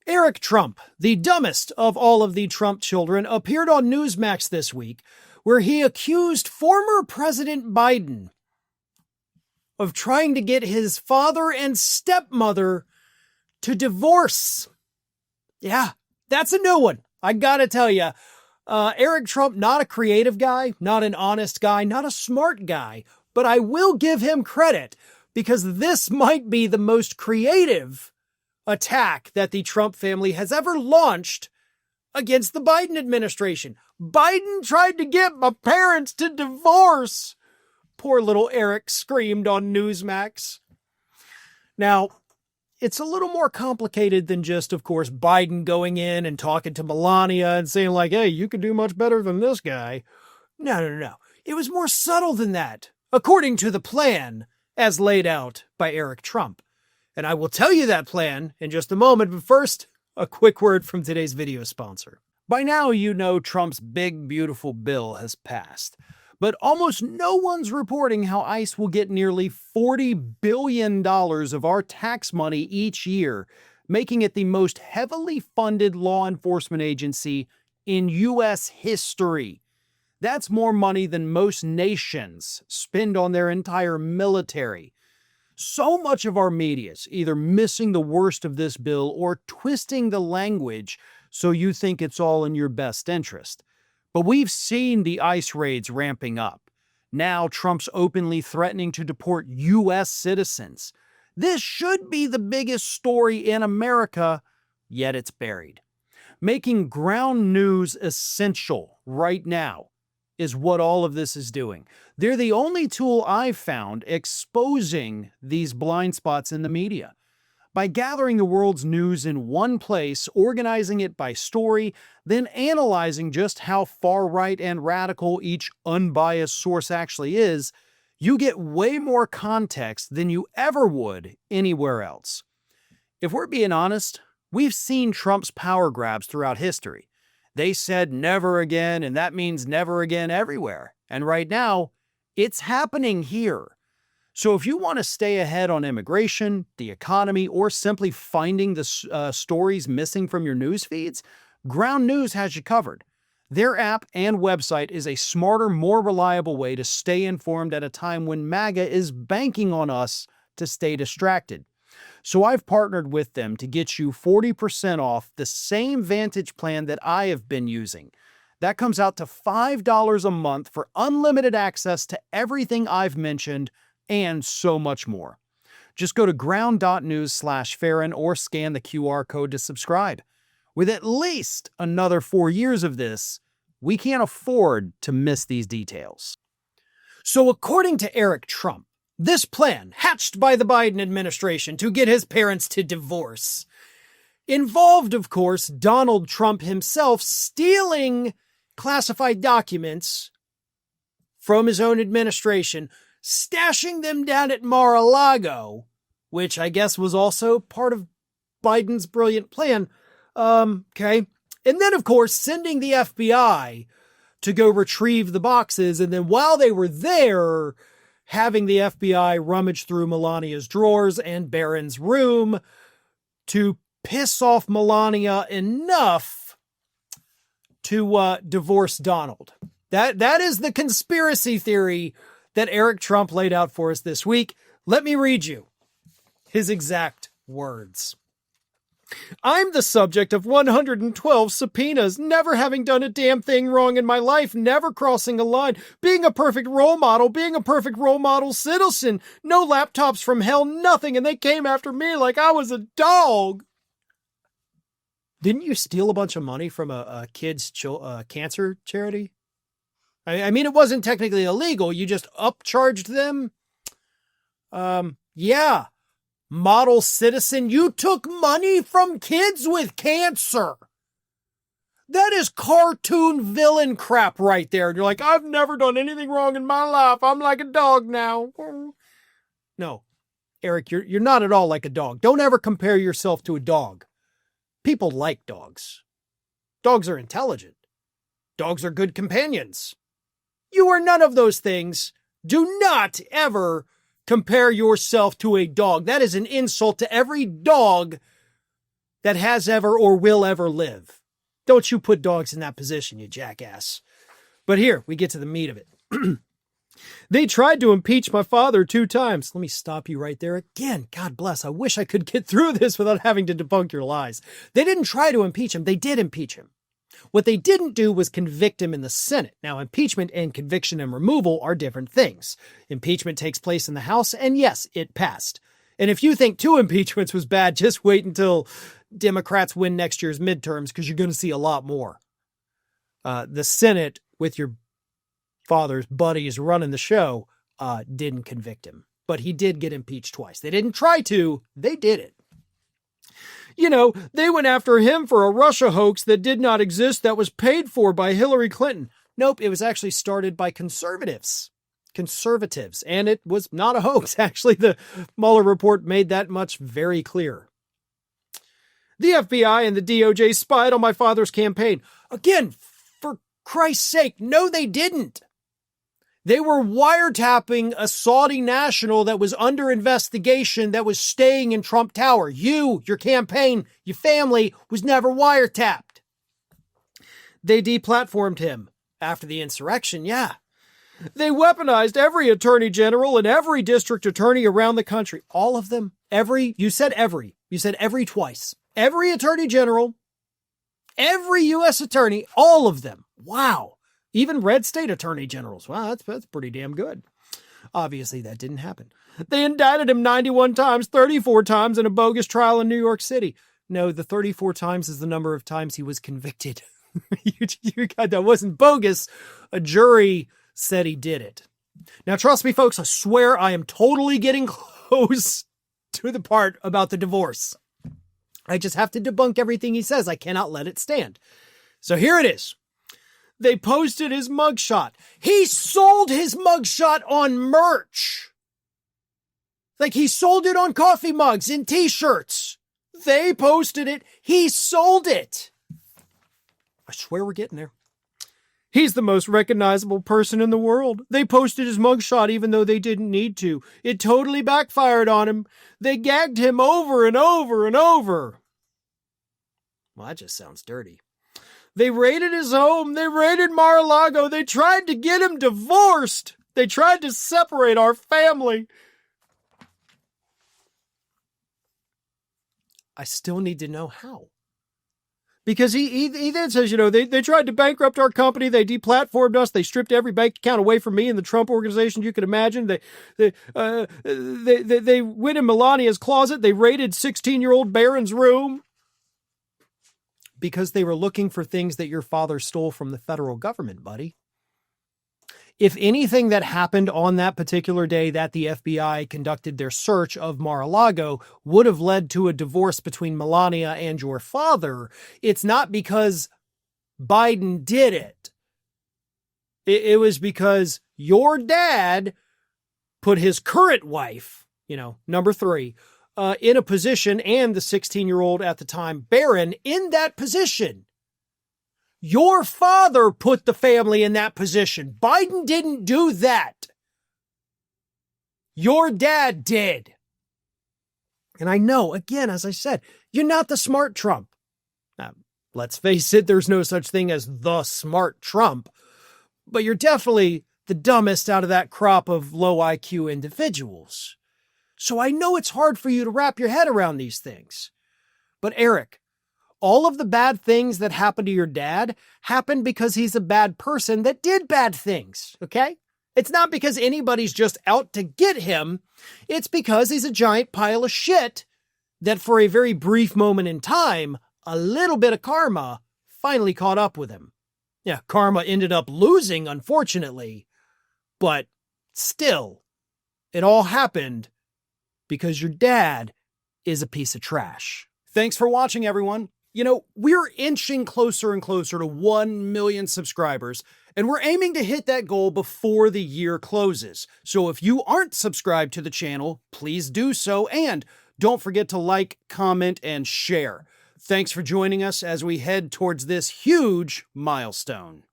Eric Trump, the dumbest of all of the Trump children, appeared on Newsmax this week where he accused former President Biden of trying to get his father and stepmother to divorce. Yeah, that's a new one. I gotta tell you, Eric Trump, not a creative guy, not an honest guy, not a smart guy, but I will give him credit because this might be the most creative attack that the Trump family has ever launched against the Biden administration. Biden tried to get my parents to divorce. Poor little Eric screamed on Newsmax. Now, it's a little more complicated than just, of course, Biden going in and talking to Melania and saying like, hey, you could do much better than this guy. No. It was more subtle than that, according to the plan as laid out by Eric Trump. And I will tell you that plan in just a moment, but first, a quick word from today's video sponsor. By now, you know Trump's big, beautiful bill has passed. But almost no one's reporting how ICE will get nearly $40 billion of our tax money each year, making it the most heavily funded law enforcement agency in U.S. history. That's more money than most nations spend on their entire military. So much of our media is either missing the worst of this bill or twisting the language so you think it's all in your best interest. But we've seen the ICE raids ramping up. Now Trump's openly threatening to deport U.S. citizens. This should be the biggest story in America, yet it's buried. Making ground news essential right now is what all of this is doing. They're the only tool I've found exposing these blind spots in the media. By gathering the world's news in one place, organizing it by story, then analyzing just how far right and radical each unbiased source actually is, you get way more context than you ever would anywhere else. If we're being honest, we've seen Trump's power grabs throughout history. They said never again, and that means never again everywhere. And right now, it's happening here. So if you want to stay ahead on immigration, the economy, or simply finding the stories missing from your news feeds, Ground News has you covered. Their app and website is a smarter, more reliable way to stay informed at a time when MAGA is banking on us to stay distracted. So I've partnered with them to get you 40% off the same Vantage plan that I have been using. That comes out to $5 a month for unlimited access to everything I've mentioned and so much more. Just go to ground.news/Farron or scan the QR code to subscribe. With at least another 4 years of this, we can't afford to miss these details. So according to Eric Trump, this plan, hatched by the Biden administration to get his parents to divorce, involved, of course, Donald Trump himself stealing classified documents from his own administration, stashing them down at Mar-a-Lago, which I guess was also part of Biden's brilliant plan. Okay. And then, of course, sending the FBI to go retrieve the boxes. And then while they were there, having the FBI rummage through Melania's drawers and Barron's room to piss off Melania enough to divorce Donald. That is the conspiracy theory that Eric Trump laid out for us this week. Let me read you his exact words. I'm the subject of 112 subpoenas, never having done a damn thing wrong in my life, never crossing a line, being a perfect role model citizen, no laptops from hell, nothing, and they came after me like I was a dog. Didn't you steal a bunch of money from a kid's cancer charity? I mean, it wasn't technically illegal. You just upcharged them. Yeah. Model citizen, you took money from kids with cancer. That is cartoon villain crap right there. And you're like, I've never done anything wrong in my life. I'm like a dog now. No, Eric, you're not at all like a dog. Don't ever compare yourself to a dog. People like dogs. Dogs are intelligent. Dogs are good companions. You are none of those things. Do not ever compare yourself to a dog. That is an insult to every dog that has ever or will ever live. Don't you put dogs in that position, you jackass. But here, we get to the meat of it. They tried to impeach my father 2 times. Let me stop you right there again. God bless. I wish I could get through this without having to debunk your lies. They didn't try to impeach him. They did impeach him. What they didn't do was convict him in the Senate. Now, impeachment and conviction and removal are different things. Impeachment takes place in the House, and yes, it passed. And if you think 2 impeachments was bad, just wait until Democrats win next year's midterms, because you're going to see a lot more. The Senate, with your father's buddies running the show, didn't convict him. But he did get impeached twice. They didn't try to. They did it. You know, they went after him for a Russia hoax that did not exist, that was paid for by Hillary Clinton. Nope, it was actually started by conservatives. And it was not a hoax. Actually, the Mueller report made that much very clear. The FBI and the DOJ spied on my father's campaign. Again, for Christ's sake, no, they didn't. They were wiretapping a Saudi national that was under investigation, that was staying in Trump Tower. You, your campaign, your family was never wiretapped. They deplatformed him after the insurrection, yeah. They weaponized every attorney general and every district attorney around the country. All of them. You said every twice. Every attorney general, every U.S. attorney, all of them. Wow. Even red state attorney generals. Wow, that's pretty damn good. Obviously, that didn't happen. They indicted him 91 times, 34 times in a bogus trial in New York City. No, the 34 times is the number of times he was convicted. That wasn't bogus. A jury said he did it. Now, trust me, folks, I swear I am totally getting close to the part about the divorce. I just have to debunk everything he says. I cannot let it stand. So here it is. They posted his mugshot. He sold his mugshot on merch. Like, he sold it on coffee mugs and t-shirts. They posted it. He sold it. I swear we're getting there. He's the most recognizable person in the world. They posted his mugshot even though they didn't need to. It totally backfired on him. They gagged him over and over and over. Well, that just sounds dirty. They raided his home. They raided Mar-a-Lago. They tried to get him divorced. They tried to separate our family. I still need to know how. Because he then says, you know, they tried to bankrupt our company. They deplatformed us. They stripped every bank account away from me and the Trump organization you could imagine. They went in Melania's closet. They raided 16-year-old Barron's room. Because they were looking for things that your father stole from the federal government, buddy. If anything that happened on that particular day that the FBI conducted their search of Mar-a-Lago would have led to a divorce between Melania and your father, it's not because Biden did it. It was because your dad put his current wife, you know, number 3, in a position, and the 16-year-old at the time, Barron, in that position. Your father put the family in that position. Biden didn't do that. Your dad did. And I know, again, as I said, you're not the smart Trump. Now, let's face it, there's no such thing as the smart Trump. But you're definitely the dumbest out of that crop of low IQ individuals. So I know it's hard for you to wrap your head around these things. But Eric, all of the bad things that happened to your dad happened because he's a bad person that did bad things, okay? It's not because anybody's just out to get him. It's because he's a giant pile of shit that for a very brief moment in time, a little bit of karma finally caught up with him. Yeah, karma ended up losing, unfortunately. But still, it all happened because your dad is a piece of trash. Thanks for watching, everyone. You know, we're inching closer and closer to 1 million subscribers, and we're aiming to hit that goal before the year closes. So if you aren't subscribed to the channel, please do so, and don't forget to like, comment, and share. Thanks for joining us as we head towards this huge milestone.